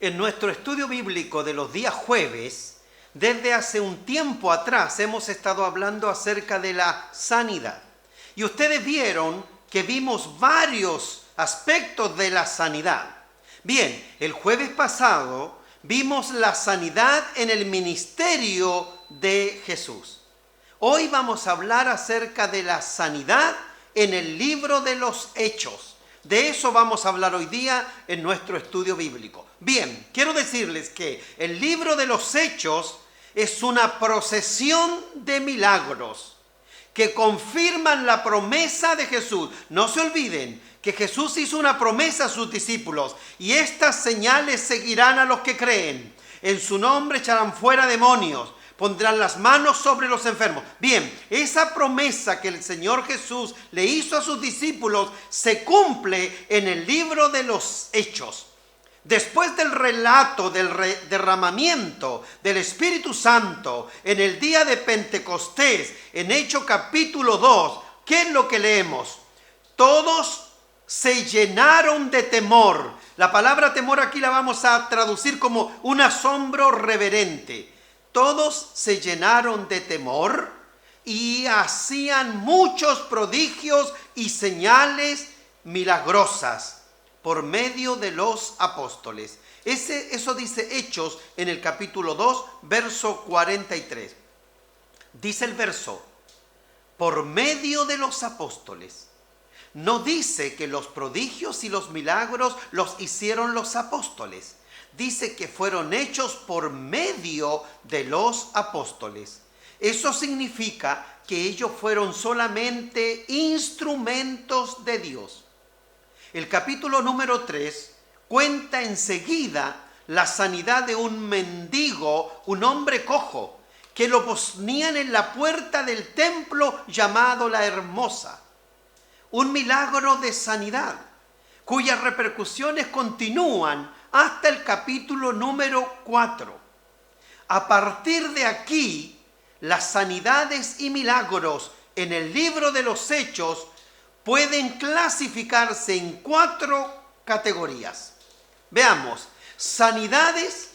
En nuestro estudio bíblico de los días jueves, desde hace un tiempo atrás hemos estado hablando acerca de la sanidad. Y ustedes vieron que vimos varios aspectos de la sanidad. Bien, el jueves pasado vimos la sanidad en el ministerio de Jesús. Hoy vamos a hablar acerca de la sanidad en el libro de los Hechos. De eso vamos a hablar hoy día en nuestro estudio bíblico. Bien, quiero decirles que el libro de los Hechos es una procesión de milagros que confirman la promesa de Jesús. No se olviden que Jesús hizo una promesa a sus discípulos: y estas señales seguirán a los que creen. En su nombre echarán fuera demonios, pondrán las manos sobre los enfermos. Bien, esa promesa que el Señor Jesús le hizo a sus discípulos se cumple en el libro de los Hechos. Después del relato del derramamiento del Espíritu Santo en el día de Pentecostés, en Hechos capítulo 2, ¿qué es lo que leemos? Todos se llenaron de temor. La palabra temor aquí la vamos a traducir como un asombro reverente. Todos se llenaron de temor y hacían muchos prodigios y señales milagrosas por medio de los apóstoles. Eso dice Hechos en el capítulo 2, verso 43. Dice el verso, por medio de los apóstoles. No dice que los prodigios y los milagros los hicieron los apóstoles. Dice que fueron hechos por medio de los apóstoles. Eso significa que ellos fueron solamente instrumentos de Dios. El capítulo número 3 cuenta enseguida la sanidad de un mendigo, un hombre cojo, que lo ponían en la puerta del templo llamado La Hermosa. Un milagro de sanidad, cuyas repercusiones continúan hasta el capítulo número 4. A partir de aquí, las sanidades y milagros en el libro de los Hechos pueden clasificarse en 4 categorías. Veamos, sanidades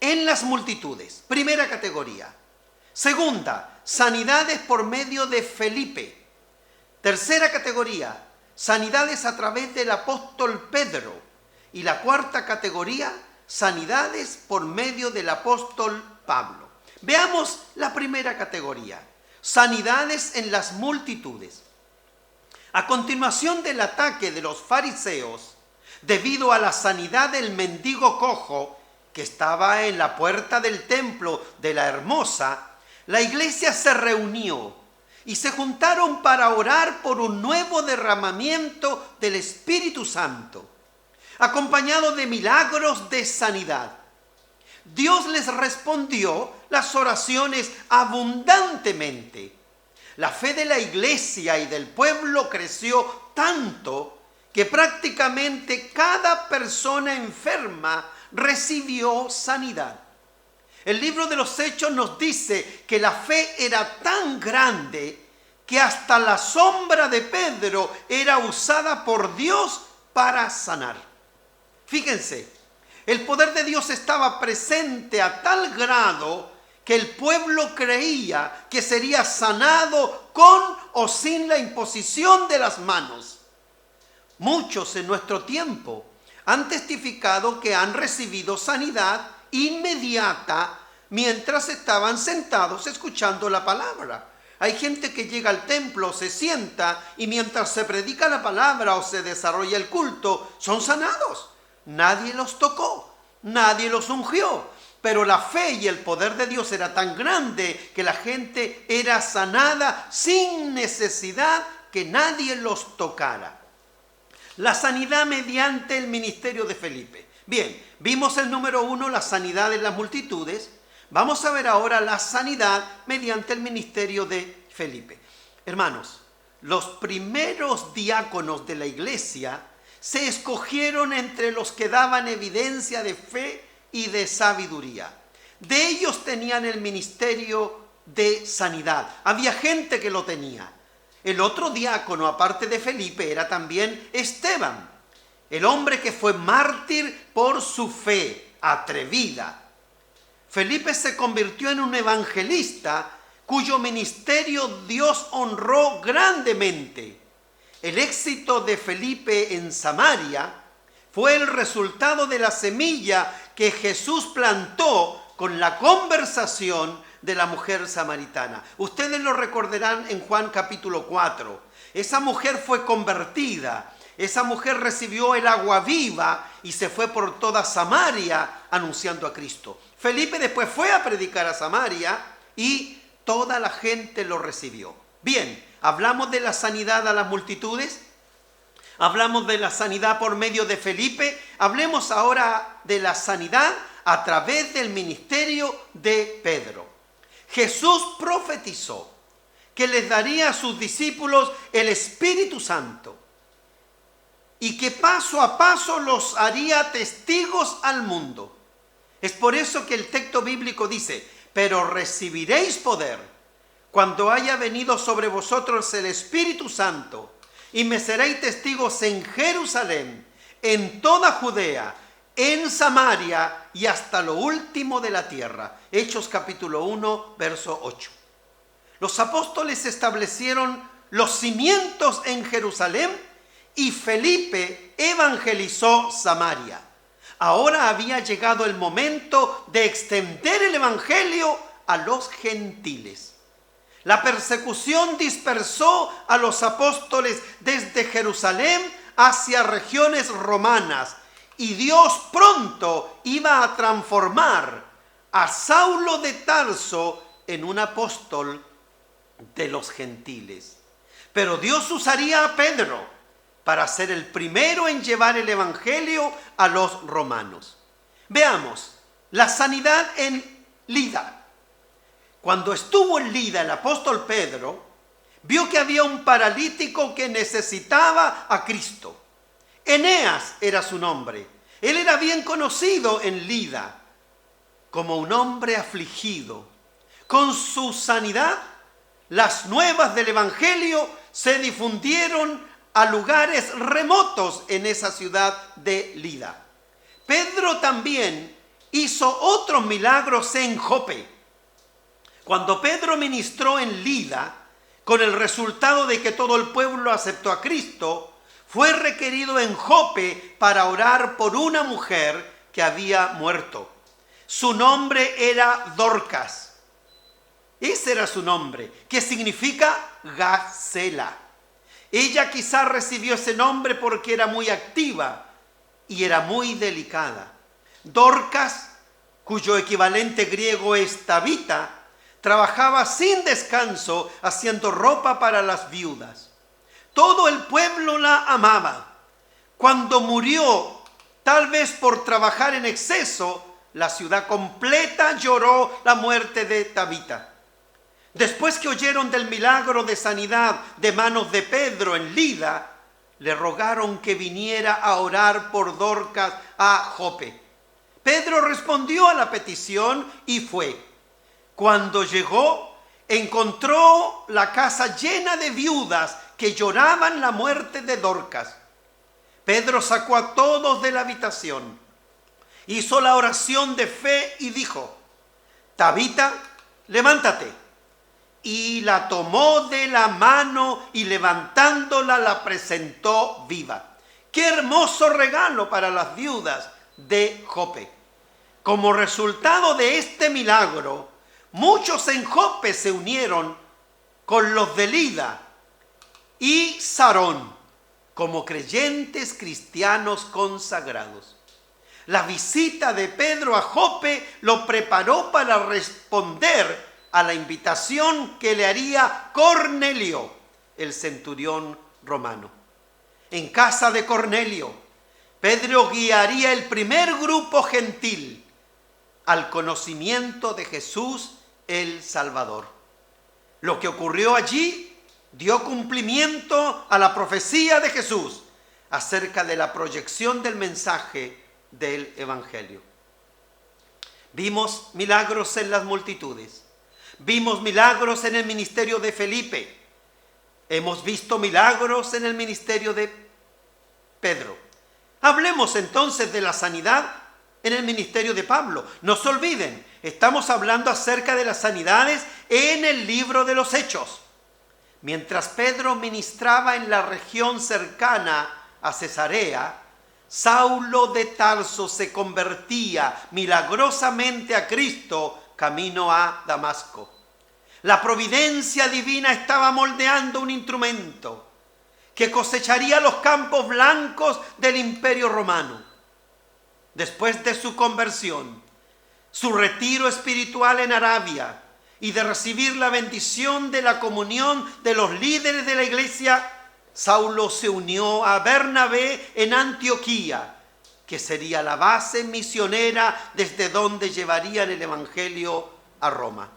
en las multitudes, primera categoría. Segunda, sanidades por medio de Felipe. Tercera categoría, sanidades a través del apóstol Pedro. Y la cuarta categoría, sanidades por medio del apóstol Pablo. Veamos la primera categoría, sanidades en las multitudes. A continuación del ataque de los fariseos, debido a la sanidad del mendigo cojo que estaba en la puerta del templo de La Hermosa, la iglesia se reunió y se juntaron para orar por un nuevo derramamiento del Espíritu Santo, acompañado de milagros de sanidad. Dios les respondió las oraciones abundantemente. La fe de la iglesia y del pueblo creció tanto que prácticamente cada persona enferma recibió sanidad. El libro de los Hechos nos dice que la fe era tan grande que hasta la sombra de Pedro era usada por Dios para sanar. Fíjense, el poder de Dios estaba presente a tal grado que el pueblo creía que sería sanado con o sin la imposición de las manos. Muchos en nuestro tiempo han testificado que han recibido sanidad inmediata mientras estaban sentados escuchando la palabra. Hay gente que llega al templo, se sienta y mientras se predica la palabra o se desarrolla el culto, son sanados. Nadie los tocó, nadie los ungió. Pero la fe y el poder de Dios era tan grande que la gente era sanada sin necesidad que nadie los tocara. La sanidad mediante el ministerio de Felipe. Bien, vimos el número 1, la sanidad en las multitudes. Vamos a ver ahora la sanidad mediante el ministerio de Felipe. Hermanos, los primeros diáconos de la iglesia se escogieron entre los que daban evidencia de fe y de sabiduría. De ellos tenían el ministerio de sanidad. Había gente que lo tenía. El otro diácono, aparte de Felipe, era también Esteban. el hombre que fue mártir por su fe atrevida. Felipe se convirtió en un evangelista cuyo ministerio Dios honró grandemente. El éxito de Felipe en Samaria fue el resultado de la semilla que Jesús plantó con la conversación de la mujer samaritana. Ustedes lo recordarán en Juan capítulo 4. Esa mujer fue convertida. Esa mujer recibió el agua viva y se fue por toda Samaria anunciando a Cristo. Felipe después fue a predicar a Samaria y toda la gente lo recibió. Bien, hablamos de la sanidad a las multitudes. Hablamos de la sanidad por medio de Felipe. Hablemos ahora de la sanidad a través del ministerio de Pedro. Jesús profetizó que les daría a sus discípulos el Espíritu Santo y que paso a paso los haría testigos al mundo. Es por eso que el texto bíblico dice: pero recibiréis poder cuando haya venido sobre vosotros el Espíritu Santo, y me seréis testigos en Jerusalén, en toda Judea, en Samaria y hasta lo último de la tierra. Hechos capítulo 1, verso 8. Los apóstoles establecieron los cimientos en Jerusalén y Felipe evangelizó Samaria. Ahora había llegado el momento de extender el evangelio a los gentiles. La persecución dispersó a los apóstoles desde Jerusalén hacia regiones romanas, y Dios pronto iba a transformar a Saulo de Tarso en un apóstol de los gentiles. Pero Dios usaría a Pedro para ser el primero en llevar el evangelio a los romanos. Veamos la sanidad en Lida. Cuando estuvo en Lida, el apóstol Pedro vio que había un paralítico que necesitaba a Cristo. Eneas era su nombre. Él era bien conocido en Lida como un hombre afligido. Con su sanidad, las nuevas del evangelio se difundieron a lugares remotos en esa ciudad de Lida. Pedro también hizo otros milagros en Jope. Cuando Pedro ministró en Lida, con el resultado de que todo el pueblo aceptó a Cristo, fue requerido en Jope para orar por una mujer que había muerto. Su nombre era Dorcas. Ese era su nombre, que significa gacela. Ella quizás recibió ese nombre porque era muy activa y era muy delicada. Dorcas, cuyo equivalente griego es Tabita, trabajaba sin descanso haciendo ropa para las viudas. Todo el pueblo la amaba. Cuando murió, tal vez por trabajar en exceso, la ciudad completa lloró la muerte de Tabita. Después que oyeron del milagro de sanidad de manos de Pedro en Lida, le rogaron que viniera a orar por Dorcas a Jope. Pedro respondió a la petición y fue. Cuando llegó, encontró la casa llena de viudas que lloraban la muerte de Dorcas. Pedro sacó a todos de la habitación, hizo la oración de fe y dijo: Tabita, levántate. Y la tomó de la mano y levantándola la presentó viva. ¡Qué hermoso regalo para las viudas de Jope! Como resultado de este milagro, muchos en Jope se unieron con los de Lida y Sarón como creyentes cristianos consagrados. La visita de Pedro a Jope lo preparó para responder a la invitación que le haría Cornelio, el centurión romano. En casa de Cornelio, Pedro guiaría el primer grupo gentil al conocimiento de Jesús el Salvador. Lo que ocurrió allí dio cumplimiento a la profecía de Jesús acerca de la proyección del mensaje del Evangelio. Vimos milagros en las multitudes. Vimos milagros en el ministerio de Felipe. Hemos visto milagros en el ministerio de Pedro. Hablemos entonces de la sanidad en el ministerio de Pablo. No se olviden, estamos hablando acerca de las sanidades en el libro de los Hechos. Mientras Pedro ministraba en la región cercana a Cesarea, Saulo de Tarso se convertía milagrosamente a Cristo camino a Damasco. La providencia divina estaba moldeando un instrumento que cosecharía los campos blancos del Imperio Romano. Después de su conversión, su retiro espiritual en Arabia y de recibir la bendición de la comunión de los líderes de la iglesia, Saulo se unió a Bernabé en Antioquía, que sería la base misionera desde donde llevarían el evangelio a Roma.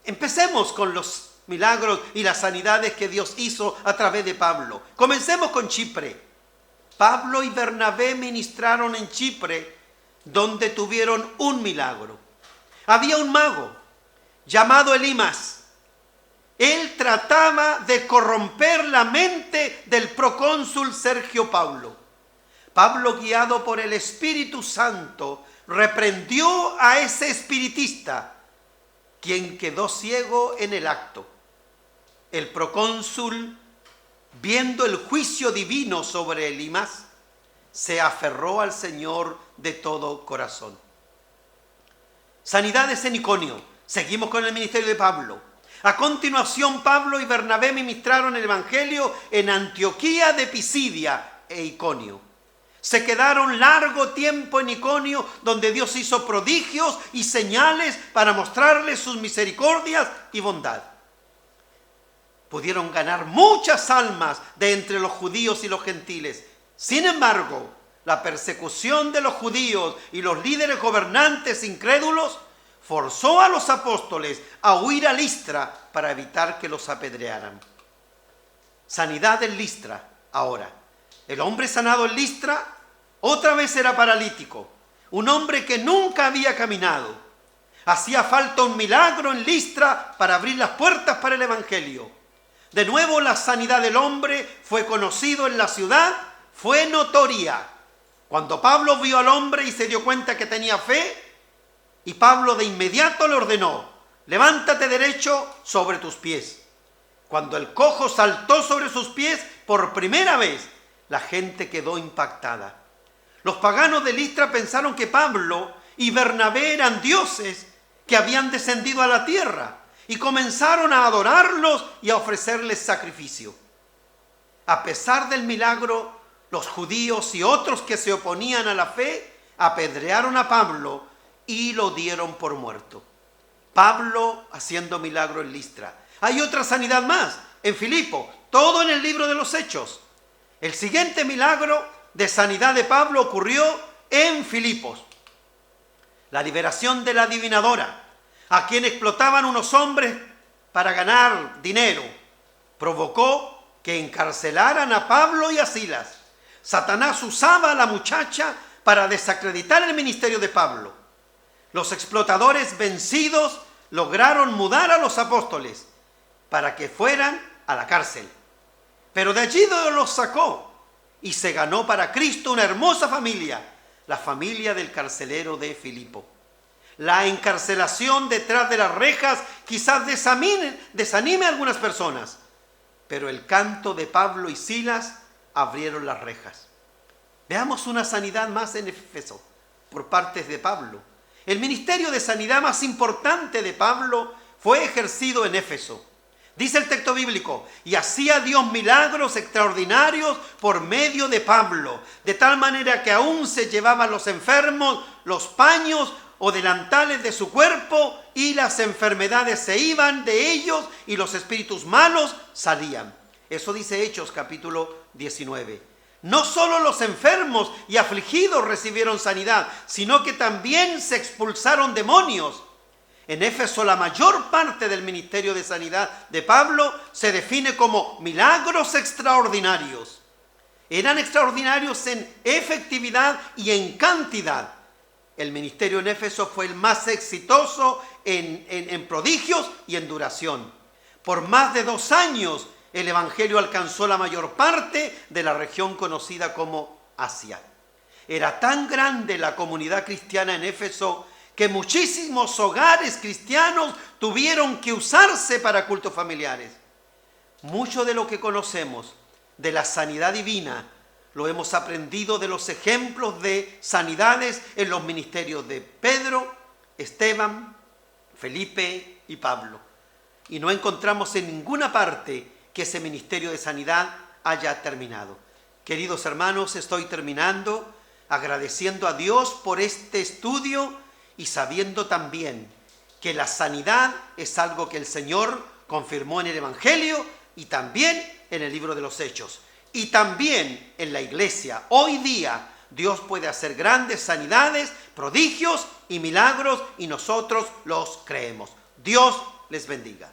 Empecemos con los milagros y las sanidades que Dios hizo a través de Pablo. Comencemos con Chipre. Pablo y Bernabé ministraron en Chipre, donde tuvieron un milagro. Había un mago llamado Elimas. Él trataba de corromper la mente del procónsul Sergio Paulo. Pablo, guiado por el Espíritu Santo, reprendió a ese espiritista, quien quedó ciego en el acto. El procónsul, viendo el juicio divino sobre Elimas, se aferró al Señor de todo corazón. Sanidades en Iconio. Seguimos con el ministerio de Pablo. A continuación, Pablo y Bernabé ministraron el evangelio en Antioquía de Pisidia e Iconio. Se quedaron largo tiempo en Iconio, donde Dios hizo prodigios y señales para mostrarles sus misericordias y bondad. Pudieron ganar muchas almas de entre los judíos y los gentiles. Sin embargo, la persecución de los judíos y los líderes gobernantes incrédulos forzó a los apóstoles a huir a Listra para evitar que los apedrearan. Sanidad en Listra ahora. El hombre sanado en Listra otra vez era paralítico, un hombre que nunca había caminado. Hacía falta un milagro en Listra para abrir las puertas para el evangelio. De nuevo la sanidad del hombre fue conocido en la ciudad, fue notoria. Cuando Pablo vio al hombre y se dio cuenta que tenía fe, y Pablo de inmediato le ordenó: levántate derecho sobre tus pies. Cuando el cojo saltó sobre sus pies por primera vez, la gente quedó impactada. Los paganos de Listra pensaron que Pablo y Bernabé eran dioses que habían descendido a la tierra y comenzaron a adorarlos y a ofrecerles sacrificio. A pesar del milagro, los judíos y otros que se oponían a la fe apedrearon a Pablo y lo dieron por muerto. Pablo haciendo milagro en Listra. Hay otra sanidad más en Filipo, todo en el libro de los Hechos. El siguiente milagro de sanidad de Pablo ocurrió en Filipos. La liberación de la adivinadora, a quien explotaban unos hombres para ganar dinero, provocó que encarcelaran a Pablo y a Silas. Satanás usaba a la muchacha para desacreditar el ministerio de Pablo. Los explotadores vencidos lograron mudar a los apóstoles para que fueran a la cárcel. Pero de allí los sacó y se ganó para Cristo una hermosa familia, la familia del carcelero de Filipo. La encarcelación detrás de las rejas quizás desanime a algunas personas, pero el canto de Pablo y Silas abrieron las rejas. Veamos una sanidad más en Éfeso por parte de Pablo. El ministerio de sanidad más importante de Pablo fue ejercido en Éfeso. Dice el texto bíblico: y hacía Dios milagros extraordinarios por medio de Pablo, de tal manera que aún se llevaban los enfermos los paños o delantales de su cuerpo, y las enfermedades se iban de ellos y los espíritus malos salían. Eso dice Hechos capítulo 19. No solo los enfermos y afligidos recibieron sanidad, sino que también se expulsaron demonios. En Éfeso la mayor parte del ministerio de sanidad de Pablo se define como milagros extraordinarios. Eran extraordinarios en efectividad y en cantidad. El ministerio en Éfeso fue el más exitoso en prodigios y en duración. Por más de 2 años el evangelio alcanzó la mayor parte de la región conocida como Asia. Era tan grande la comunidad cristiana en Éfeso que muchísimos hogares cristianos tuvieron que usarse para cultos familiares. Mucho de lo que conocemos de la sanidad divina lo hemos aprendido de los ejemplos de sanidades en los ministerios de Pedro, Esteban, Felipe y Pablo. Y no encontramos en ninguna parte que ese ministerio de sanidad haya terminado. Queridos hermanos, estoy terminando agradeciendo a Dios por este estudio y sabiendo también que la sanidad es algo que el Señor confirmó en el Evangelio y también en el libro de los Hechos. Y también en la iglesia. Hoy día Dios puede hacer grandes sanidades, prodigios y milagros y nosotros los creemos. Dios les bendiga.